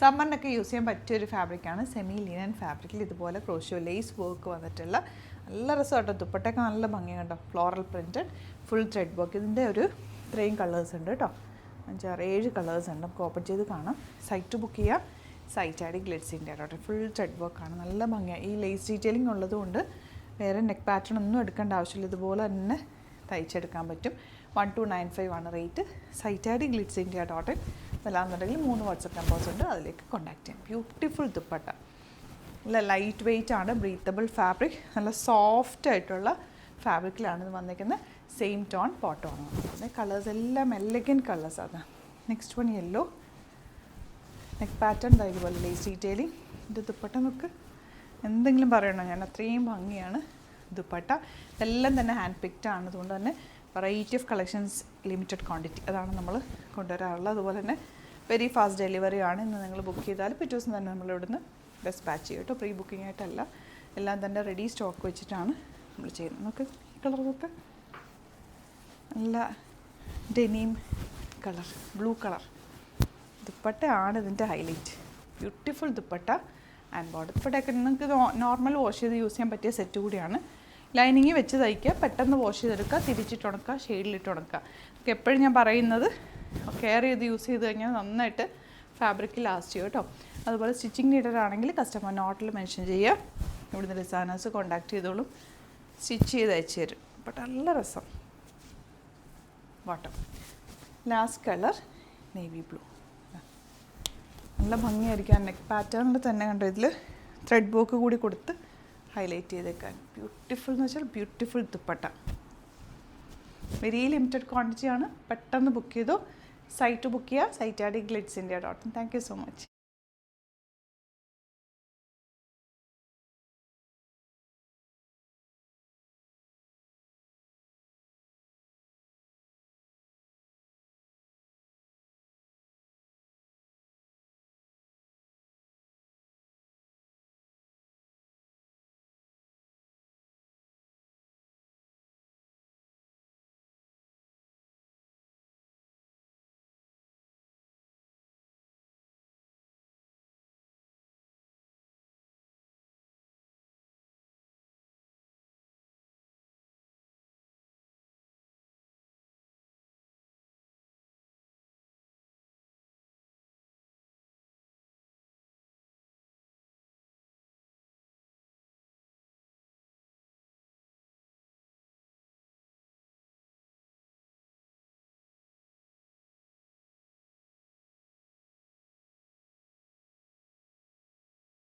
സമ്മറിനൊക്കെ use ചെയ്യാൻ പറ്റിയൊരു ഫാബ്രിക്കാണ് semi linen ഫാബ്രിക്കിൽ ഇതുപോലെ ക്രോഷ്യോ ലേസ് വർക്ക് വന്നിട്ടുള്ള നല്ല രസമാട്ടോ. ദുപ്പട്ടയൊക്കെ നല്ല ഭംഗി കണ്ടോ, floral printed full thread work. ഇതിൻ്റെ ഒരു ഇത്രയും കളേഴ്സ് ഉണ്ട് കേട്ടോ, 5-6-7 കളേഴ്സ് ഉണ്ട്. നമുക്ക് ഓപ്പൺ ചെയ്ത് കാണാം. സൈറ്റ് ബുക്ക് ചെയ്യാം. സൈറ്റ് ആഡ് ഗ്ലിറ്റ്സിൻ്റെ കേട്ടോ, ഫുൾ ത്രെഡ് വർക്കാണ്, നല്ല ഭംഗിയാണ്. ഈ ലേസ് ഡീറ്റെയിലിംഗ് ഉള്ളതുകൊണ്ട് വേറെ നെക്ക് പാറ്റേൺ ഒന്നും എടുക്കേണ്ട ആവശ്യമില്ല, ഇതുപോലെ തന്നെ തയ്ച്ചെടുക്കാൻ പറ്റും. 1295 ആണ് rate. Site Add Glitz India .in. അല്ലാന്നുണ്ടെങ്കിൽ 3 വാട്സപ്പ് നമ്പേഴ്സ് ഉണ്ട്, അതിലേക്ക് കോൺടാക്ട് ചെയ്യാം. ബ്യൂട്ടിഫുൾ ദുപ്പട്ട, നല്ല ലൈറ്റ് വെയ്റ്റ് ആണ്, ബ്രീത്തബിൾ ഫാബ്രിക്, നല്ല സോഫ്റ്റ് ആയിട്ടുള്ള ഫാബ്രിക്കിലാണ് ഇത് വന്നിരിക്കുന്നത്. സെയിം ടോൺ പോട്ടോൺ ആണ്. കളേഴ്സ് എല്ലാം എലഗൻറ്റ് കളേഴ്സാണ്. Next one yellow, neck pattern ഇതുപോലെ ലേസ് ഡീറ്റെയിലിംഗ്. ഇത് ദുപ്പട്ട നോക്ക്, എന്തെങ്കിലും പറയണോ, ഞാൻ അത്രയും ഭംഗിയാണ് ദുപ്പട്ട. എല്ലാം തന്നെ ഹാൻഡ് പിക്ഡ് ആണ്, അതുകൊണ്ട് തന്നെ variety of collections, limited quantity, അതാണ് നമ്മൾ കൊണ്ടുവരാറുള്ളത്. അതുപോലെ തന്നെ വെരി ഫാസ്റ്റ് ഡെലിവറി ആണ്. ഇന്ന് നിങ്ങൾ ബുക്ക് ചെയ്താൽ പിറ്റേ ദിവസം തന്നെ നമ്മൾ ഇവിടുന്ന് ഡെസ്പാച്ച് ചെയ്യും കേട്ടോ. പ്രീ ബുക്കിംഗ് ആയിട്ടല്ല, എല്ലാം തന്നെ റെഡി സ്റ്റോക്ക് വെച്ചിട്ടാണ് നമ്മൾ ചെയ്യുന്നത്. നമുക്ക് ഈ കളറൊക്കെ നല്ല ഡെനീം കളർ, ബ്ലൂ കളർ ദുപ്പട്ടയാണ് ഇതിൻ്റെ highlight. Beautiful dupatta and border. ദുപ്പട്ടയൊക്കെ നിങ്ങൾക്ക് നോർമൽ വാഷ് ചെയ്ത് യൂസ് ചെയ്യാൻ പറ്റിയ സെറ്റ് കൂടിയാണ്. ലൈനിങ് വെച്ച് തയ്ക്കുക, പെട്ടെന്ന് വാഷ് ചെയ്തെടുക്കുക, തിരിച്ചിട്ട് ഉണക്കുക, ഷെയ്ഡിലിട്ട് ഉണക്കുക. നമുക്ക് എപ്പോഴും ഞാൻ പറയുന്നത് കെയർ ചെയ്ത് യൂസ് ചെയ്ത് കഴിഞ്ഞാൽ നന്നായിട്ട് ഫാബ്രിക് ലാസ്റ്റ് ചെയ്യും കേട്ടോ. അതുപോലെ സ്റ്റിച്ചിങ് നീഡഡ് ആണെങ്കിൽ കസ്റ്റമർ നോട്ടിൽ മെൻഷൻ ചെയ്യുക. ഇവിടുന്ന് ഡിസൈനേഴ്സ് കോൺടാക്ട് ചെയ്തോളും, സ്റ്റിച്ച് ചെയ്ത് അയച്ചു തരും. ബട്ട് നല്ല രസം. Bottom last colour navy blue, നല്ല ഭംഗിയായിരിക്കും. നെക്ക് പാറ്റേണിൽ തന്നെ കണ്ടോ, ഇതിൽ ത്രെഡ് വർക്ക് കൂടി കൊടുത്ത് ഹൈലൈറ്റ് ചെയ്തേക്കാൻ. ബ്യൂട്ടിഫുൾ എന്ന് വെച്ചാൽ ബ്യൂട്ടിഫുൾ ദുപ്പട്ട. വെരി ലിമിറ്റഡ് ക്വാണ്ടിറ്റിയാണ്, പെട്ടെന്ന് ബുക്ക് ചെയ്തോ. സൈറ്റ് ബുക്ക് ചെയ്യുക, site Add Glitz India .in. Thank you so much.